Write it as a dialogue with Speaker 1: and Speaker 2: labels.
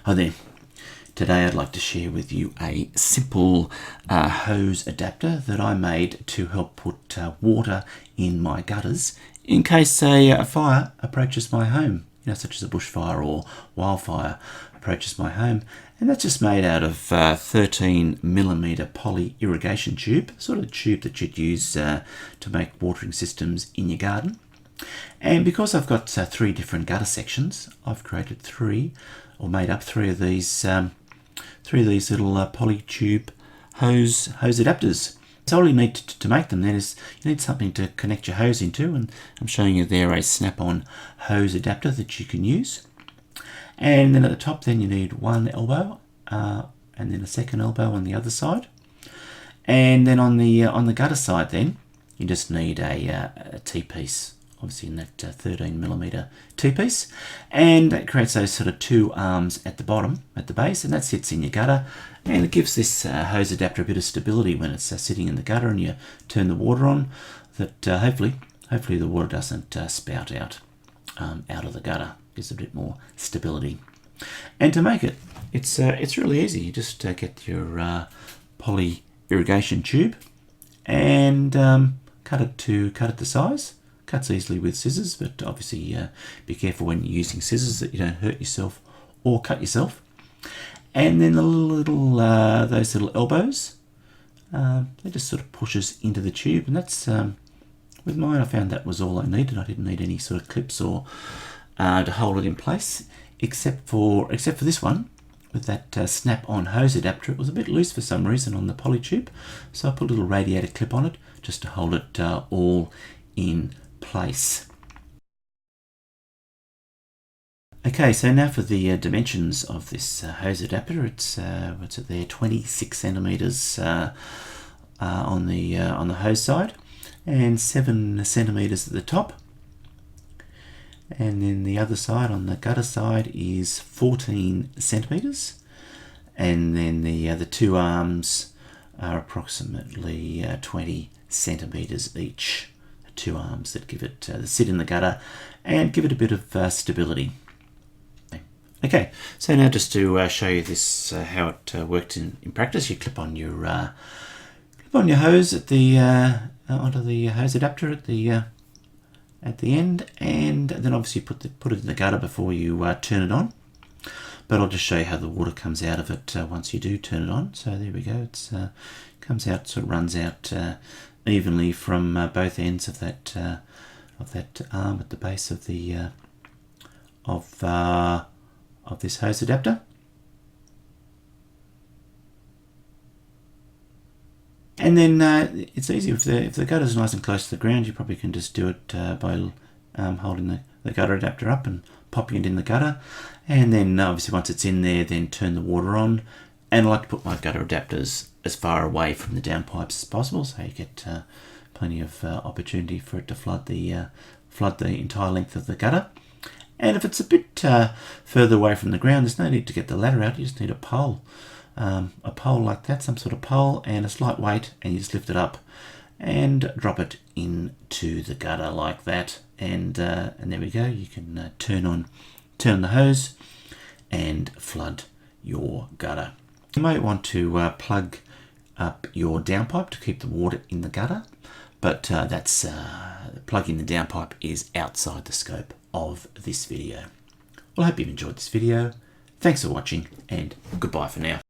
Speaker 1: Hi there. Today I'd like to share with you a simple hose adapter that I made to help put water in my gutters in case a fire approaches my home, such as a bushfire or wildfire approaches my home. And that's just made out of 13mm poly irrigation tube, sort of tube that you'd use to make watering systems in your garden. And because I've got three different gutter sections, I've created made up three of these little poly tube hose adapters. So all you need to make them then is you need something to connect your hose into, and I'm showing you there a snap-on hose adapter that you can use. And then at the top then you need one elbow and then a second elbow on the other side. And then on the gutter side then you just need a T-piece, obviously in that 13mm T-piece, and that creates those sort of two arms at the bottom, at the base, and that sits in your gutter, and it gives this hose adapter a bit of stability when it's sitting in the gutter and you turn the water on, that hopefully the water doesn't spout out of the gutter. Gives a bit more stability. And to make it's really easy. You just get your poly irrigation tube and cut it to size. Cuts easily with scissors, but obviously be careful when you're using scissors that you don't hurt yourself or cut yourself. And then those little elbows, they just sort of pushes into the tube, and that's with mine I found that was all I needed. I didn't need any sort of clips or to hold it in place, except for this one with that snap-on hose adapter. It was a bit loose for some reason on the poly tube, so I put a little radiator clip on it just to hold it all in place. Okay, so now for the dimensions of this hose adapter. It's what's it there, 26 centimeters on the hose side, and 7 centimeters at the top. And then the other side, on the gutter side, is 14 centimeters, and then the two arms are approximately 20 centimeters each. Two arms that give it that sit in the gutter and give it a bit of stability. Okay, so now just to show you this how it worked in practice, you clip on your hose at the onto the hose adapter at the end, and then obviously put it in the gutter before you turn it on. But I'll just show you how the water comes out of it once you do turn it on. So there we go. It's comes out, sort of runs out evenly from both ends of that arm at the base of the of this hose adapter. And then it's easy if the gutter's nice and close to the ground. You probably can just do it by holding the gutter adapter up and popping it in the gutter, and then obviously once it's in there, then turn the water on. And I like to put my gutter adapters as far away from the downpipes as possible, so you get plenty of opportunity for it to flood the entire length of the gutter. And if it's a bit further away from the ground, there's no need to get the ladder out. You just need a pole like that, some sort of pole, and it's lightweight, and you just lift it up and drop it into the gutter like that, and there we go. You can turn the hose and flood your gutter. You might want to plug up your downpipe to keep the water in the gutter, but that's plugging the downpipe is outside the scope of this video. Well, I hope you've enjoyed this video. Thanks for watching, and goodbye for now.